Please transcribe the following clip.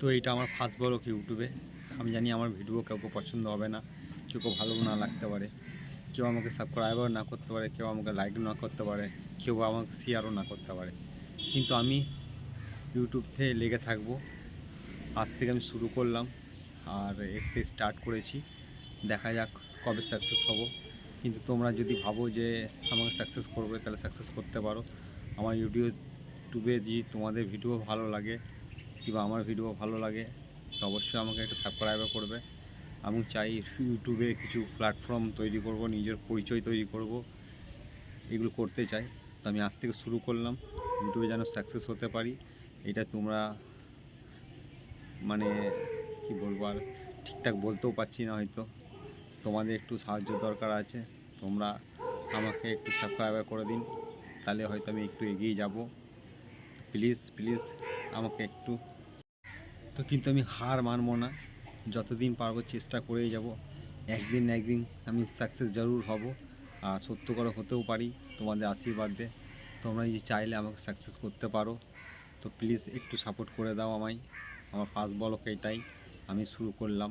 তো এইটা আমার ফার্স্ট ব্লগ ইউটিউবে। আমি জানি আমার ভিডিও কাউকে পছন্দ হবে না, কেউ ভালো না লাগতে পারে, কেউ আমাকে সাবস্ক্রাইবও না করতে পারে, কেউ আমাকে লাইক না করতে পারে, কেউ আমাকে শেয়ারও না করতে পারে। কিন্তু আমি ইউটিউব থেকে লেগে থাকবো। আজ থেকে আমি শুরু করলাম আর একটু স্টার্ট করেছি, দেখা যাক কবে সাকসেস হব। কিন্তু তোমরা যদি ভাবো যে আমাকে সাকসেস করবে, তাহলে সাকসেস করতে পারো। আমার ইউটিউবে যদি তোমাদের ভিডিও ভালো লাগে কিংবা আমার ভিডিও ভালো লাগে, তো অবশ্যই আমাকে একটা সাবস্ক্রাইব করবে। আমি চাই ইউটিউবে কিছু প্ল্যাটফর্ম তৈরি করব, নিজের পরিচয় তৈরি করব, এগুলো করতে চাই। তো আমি আজ থেকে শুরু করলাম, ইউটিউবে যেন সাকসেস হতে পারি। এটা তোমরা মানে কি বলবো, আর ঠিকঠাক বলতেও পারছি না, হয়তো তোমাদের একটু সাহায্য দরকার আছে। তোমরা আমাকে একটু সাবস্ক্রাইব করে দিন, তাহলে হয়তো আমি একটু এগিয়ে যাব। প্লিজ প্লিজ আমাকে একটু। তো কিন্তু আমি হার মানবো না, যতদিন পারবো চেষ্টা করেই যাব। একদিন না একদিন আমি সাকসেস জরুর হব, আর সত্য করে হতেও পারি তোমাদের আশীর্বাদে। তোমরা যদি চাইলে আমাকে সাকসেস করতে পারো, তো প্লিজ একটু সাপোর্ট করে দাও আমায়। আমার ফার্স্ট ব্লগ এটাই, আমি শুরু করলাম।